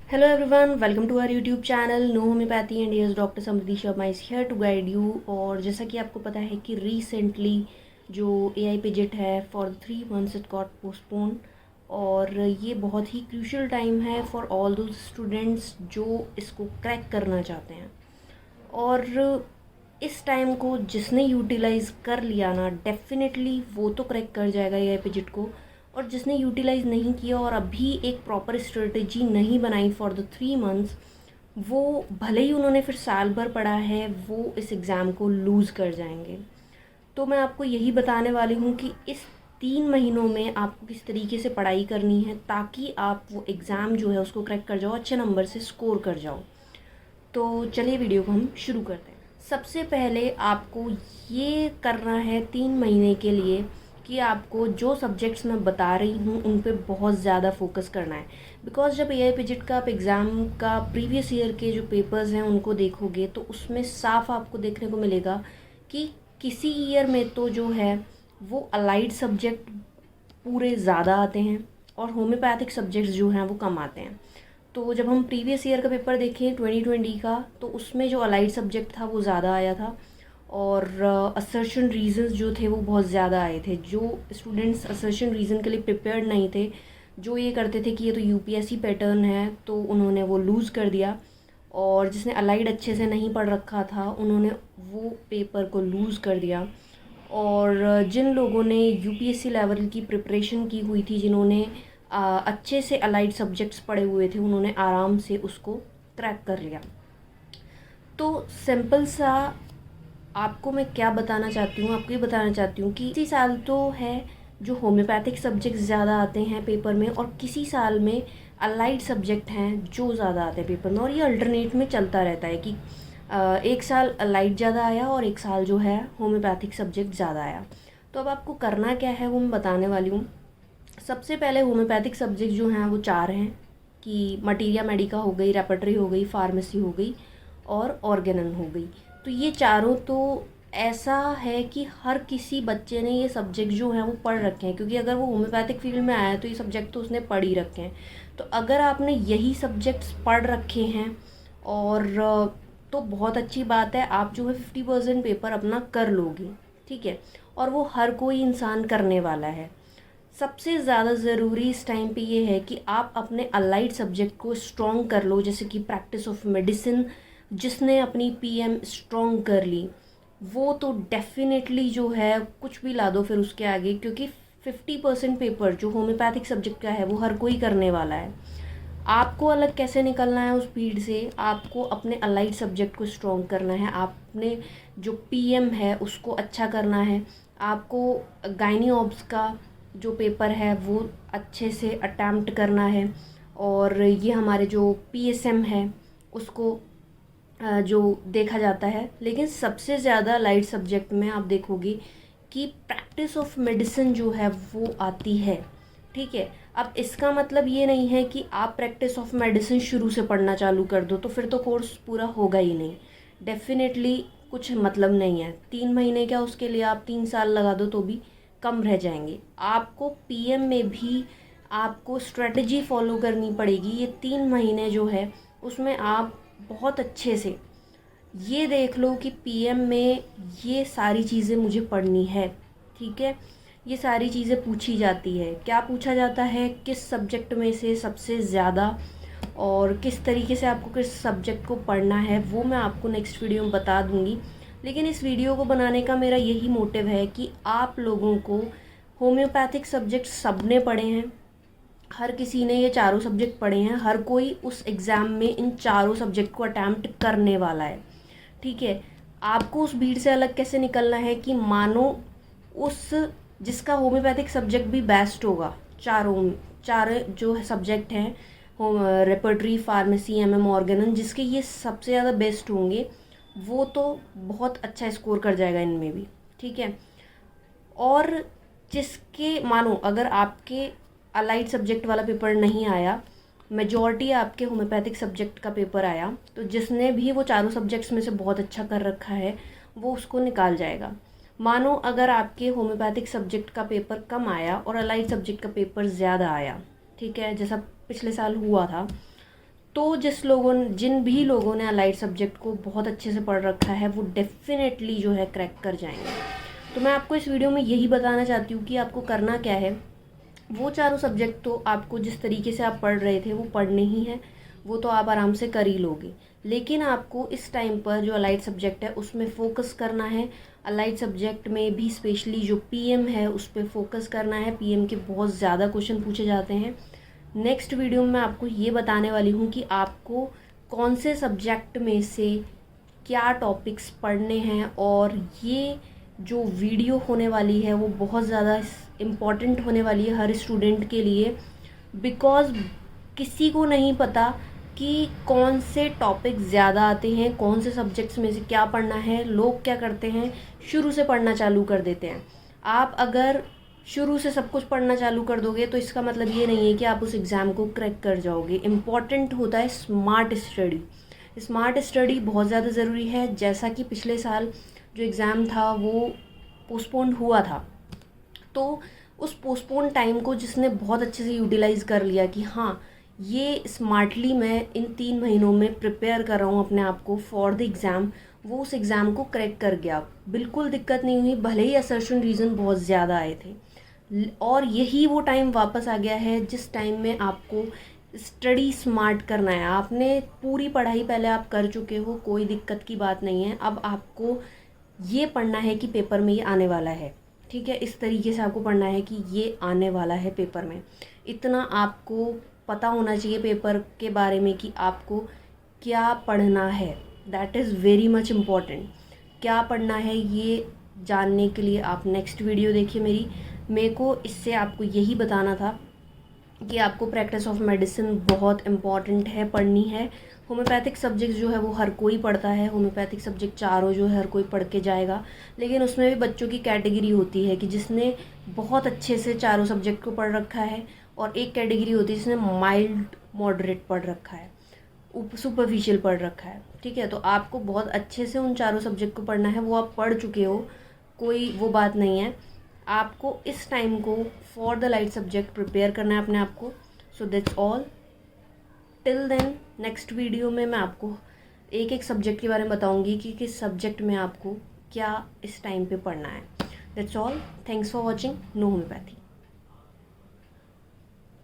Hello everyone, welcome to our YouTube channel No Homeopathy and yes Dr. Samriddhi Sharma is here to guide you। और जैसा कि आपको पता है कि रिसेंटली जो AI पिजिट है for 3 months it got postpone. और ये बहुत ही क्रूशियल टाइम है फॉर ऑल दोज स्टूडेंट्स जो इसको क्रैक करना चाहते हैं। और इस टाइम को जिसने यूटिलाइज़ कर लिया ना, डेफिनेटली वो तो क्रैक कर जाएगा AI पिजिट को। और जिसने यूटिलाइज़ नहीं किया और अभी एक प्रॉपर स्ट्रेटजी नहीं बनाई फॉर द 3 months, वो भले ही उन्होंने फिर साल भर पढ़ा है, वो इस एग्ज़ाम को लूज़ कर जाएंगे। तो मैं आपको यही बताने वाली हूँ कि इस 3 महीनों में आपको किस तरीके से पढ़ाई करनी है ताकि आप वो एग्ज़ाम जो है उसको क्रैक कर जाओ, अच्छे नंबर से स्कोर कर जाओ। तो चलिए वीडियो को हम शुरू करते हैं। सबसे पहले आपको ये करना है 3 महीने के लिए कि आपको जो सब्जेक्ट्स मैं बता रही हूँ उन पे बहुत ज़्यादा फोकस करना है। बिकॉज जब AI पिजिट का आप एग्ज़ाम का प्रीवियस ईयर के जो पेपर्स हैं उनको देखोगे तो उसमें साफ आपको देखने को मिलेगा कि किसी ईयर में तो जो है वो अलाइड सब्जेक्ट पूरे ज़्यादा आते हैं और होम्योपैथिक सब्जेक्ट्स जो हैं वो कम आते हैं। तो जब हम प्रीवियस ईयर का पेपर देखें 2020 का, तो उसमें जो अलाइड सब्जेक्ट था वो ज़्यादा आया था और असर्शन रीजंस जो थे वो बहुत ज़्यादा आए थे। जो स्टूडेंट्स असर्शन रीज़न के लिए प्रिपेयर्ड नहीं थे, जो ये करते थे कि ये तो यूपीएससी पैटर्न है, तो उन्होंने वो लूज़ कर दिया। और जिसने अलाइड अच्छे से नहीं पढ़ रखा था उन्होंने वो पेपर को लूज़ कर दिया। और जिन लोगों ने यूपीएससी लेवल की प्रिपरेशन की हुई थी, जिन्होंने अच्छे से अलाइड सब्जेक्ट्स पढ़े हुए थे, उन्होंने आराम से उसको क्रैक कर लिया। तो सिंपल सा आपको मैं क्या बताना चाहती हूँ, आपको ये बताना चाहती हूँ कि किसी साल तो है जो होम्योपैथिक सब्जेक्ट्स ज़्यादा आते हैं पेपर में और किसी साल में अलाइड सब्जेक्ट हैं जो ज़्यादा आते हैं पेपर में। और ये अल्टरनेट में चलता रहता है कि एक साल अलाइड ज़्यादा आया और एक साल जो है होम्योपैथिक सब्जेक्ट ज़्यादा आया। तो अब आपको करना क्या है वो मैं बताने वाली हूँ। सबसे पहले होम्योपैथिक सब्जेक्ट जो हैं वो 4 हैं कि मटीरिया मेडिका हो गई, रेपर्टरी हो गई, फार्मेसी हो गई और ऑर्गेनन हो गई। तो ये चारों तो ऐसा है कि हर किसी बच्चे ने ये सब्जेक्ट जो हैं वो पढ़ रखे हैं, क्योंकि अगर वो होम्योपैथिक फील्ड में आया है तो ये सब्जेक्ट तो उसने पढ़ ही रखे हैं। तो अगर आपने यही सब्जेक्ट्स पढ़ रखे हैं और तो बहुत अच्छी बात है, आप जो है 50% पेपर अपना कर लोगे, ठीक है। और वो हर कोई इंसान करने वाला है। सबसे ज़्यादा ज़रूरी इस टाइम पे ये है कि आप अपने अलाइड सब्जेक्ट को स्ट्रॉन्ग कर लो, जैसे कि प्रैक्टिस ऑफ मेडिसिन। जिसने अपनी पीएम स्ट्रॉन्ग कर ली वो तो डेफिनेटली जो है कुछ भी ला दो फिर उसके आगे, क्योंकि 50% पेपर जो होम्योपैथिक सब्जेक्ट का है वो हर कोई करने वाला है। आपको अलग कैसे निकलना है उस भीड़ से, आपको अपने अलाइड सब्जेक्ट को स्ट्रॉन्ग करना है, आपने जो पीएम है उसको अच्छा करना है, आपको गायनी ऑब्स का जो पेपर है वो अच्छे से अटैम्प्ट करना है। और ये हमारे जो पीएसएम है उसको जो देखा जाता है। लेकिन सबसे ज़्यादा लाइट सब्जेक्ट में आप देखोगे कि प्रैक्टिस ऑफ मेडिसिन जो है वो आती है, ठीक है। अब इसका मतलब ये नहीं है कि आप प्रैक्टिस ऑफ मेडिसिन शुरू से पढ़ना चालू कर दो, तो फिर तो कोर्स पूरा होगा ही नहीं। डेफिनेटली कुछ मतलब नहीं है। 3 महीने क्या, उसके लिए आप 3 साल लगा दो तो भी कम रह जाएंगे। आपको पीएम में भी आपको स्ट्रेटजी फॉलो करनी पड़ेगी। ये 3 महीने जो है उसमें आप बहुत अच्छे से ये देख लो कि पीएम में ये सारी चीज़ें मुझे पढ़नी है, ठीक है। ये सारी चीज़ें पूछी जाती है। क्या पूछा जाता है, किस सब्जेक्ट में से सबसे ज़्यादा और किस तरीके से आपको किस सब्जेक्ट को पढ़ना है, वो मैं आपको नेक्स्ट वीडियो में बता दूंगी। लेकिन इस वीडियो को बनाने का मेरा यही मोटिव है कि आप लोगों को होम्योपैथिक सब्जेक्ट सब ने पढ़े हैं, हर किसी ने ये चारों सब्जेक्ट पढ़े हैं, हर कोई उस एग्ज़ाम में इन चारों सब्जेक्ट को अटैम्प्ट करने वाला है, ठीक है। आपको उस भीड़ से अलग कैसे निकलना है कि मानो उस जिसका होम्योपैथिक सब्जेक्ट भी बेस्ट होगा, चारों चार जो सब्जेक्ट हैं रेपर्टरी, फार्मेसी, एमएम, ऑर्गेनन, जिसके ये सबसे ज़्यादा बेस्ट होंगे वो तो बहुत अच्छा स्कोर कर जाएगा इनमें भी, ठीक है। और जिसके मानो अगर आपके अलाइड सब्जेक्ट वाला पेपर नहीं आया, मेजॉरिटी आपके होम्योपैथिक सब्जेक्ट का पेपर आया, तो जिसने भी वो चारों सब्जेक्ट्स में से बहुत अच्छा कर रखा है वो उसको निकाल जाएगा। मानो अगर आपके होम्योपैथिक सब्जेक्ट का पेपर कम आया और अलाइड सब्जेक्ट का पेपर ज़्यादा आया, ठीक है, जैसा पिछले साल हुआ था, तो जिन भी लोगों ने अलाइड सब्जेक्ट को बहुत अच्छे से पढ़ रखा है वो डेफिनेटली जो है क्रैक कर जाएंगे। तो मैं आपको इस वीडियो में यही बताना चाहती हूँ कि आपको करना क्या है। वो चारों सब्जेक्ट तो आपको जिस तरीके से आप पढ़ रहे थे वो पढ़ने ही है, वो तो आप आराम से कर ही लोगे। लेकिन आपको इस टाइम पर जो अलाइड सब्जेक्ट है उसमें फ़ोकस करना है। अलाइड सब्जेक्ट में भी स्पेशली जो पीएम है उस पर फोकस करना है। पीएम के बहुत ज़्यादा क्वेश्चन पूछे जाते हैं। नेक्स्ट वीडियो में मैं आपको ये बताने वाली हूँ कि आपको कौन से सब्जेक्ट में से क्या टॉपिक्स पढ़ने हैं, और ये जो वीडियो होने वाली है वो बहुत ज़्यादा इम्पॉर्टेंट होने वाली है हर स्टूडेंट के लिए। बिकॉज़ किसी को नहीं पता कि कौन से टॉपिक ज़्यादा आते हैं, कौन से सब्जेक्ट्स में से क्या पढ़ना है। लोग क्या करते हैं, शुरू से पढ़ना चालू कर देते हैं। आप अगर शुरू से सब कुछ पढ़ना चालू कर दोगे तो इसका मतलब ये नहीं है कि आप उस एग्ज़ाम को क्रैक कर जाओगे। इम्पॉर्टेंट होता है स्मार्ट स्टडी। स्मार्ट स्टडी बहुत ज़्यादा ज़रूरी है। जैसा कि पिछले साल जो एग्ज़ाम था वो पोस्टपोन हुआ था, तो उस पोस्टपोन टाइम को जिसने बहुत अच्छे से यूटिलाइज़ कर लिया कि हाँ ये स्मार्टली मैं इन 3 महीनों में प्रिपेयर कर रहा हूँ अपने आप को फॉर द एग्ज़ाम, वो उस एग्ज़ाम को क्रैक कर गया। बिल्कुल दिक्कत नहीं हुई, भले ही असर्शन रीज़न बहुत ज़्यादा आए थे। और यही वो टाइम वापस आ गया है जिस टाइम में आपको स्टडी स्मार्ट करना है। आपने पूरी पढ़ाई पहले आप कर चुके हो, कोई दिक्कत की बात नहीं है। अब आपको ये पढ़ना है कि पेपर में ये आने वाला है, ठीक है। इस तरीके से आपको पढ़ना है कि ये आने वाला है पेपर में। इतना आपको पता होना चाहिए पेपर के बारे में कि आपको क्या पढ़ना है। That is very much important. क्या पढ़ना है ये जानने के लिए आप नेक्स्ट वीडियो देखिए मेरी। मेरे को इससे आपको यही बताना था कि आपको प्रैक्टिस ऑफ मेडिसिन बहुत इम्पॉर्टेंट है, पढ़नी है। होम्योपैथिक सब्जेक्ट जो है वो हर कोई पढ़ता है। होम्योपैथिक सब्जेक्ट चारों जो है हर कोई पढ़ के जाएगा। लेकिन उसमें भी बच्चों की कैटेगरी होती है कि जिसने बहुत अच्छे से चारों सब्जेक्ट को पढ़ रखा है, और एक कैटेगरी होती है जिसने माइल्ड मॉडरेट पढ़ रखा है, सुपरफिशियल पढ़ रखा है, ठीक है। तो आपको बहुत अच्छे से उन चारों सब्जेक्ट को पढ़ना है। वो आप पढ़ चुके हो, कोई वो बात नहीं है। आपको इस टाइम को for the light subject prepare करना है अपने आप को। So that's all. Till then next video में मैं आपको एक एक सब्जेक्ट के बारे में बताऊंगी कि किस सब्जेक्ट में आपको क्या इस टाइम पे पढ़ना है। That's all. Thanks for watching no homeopathy.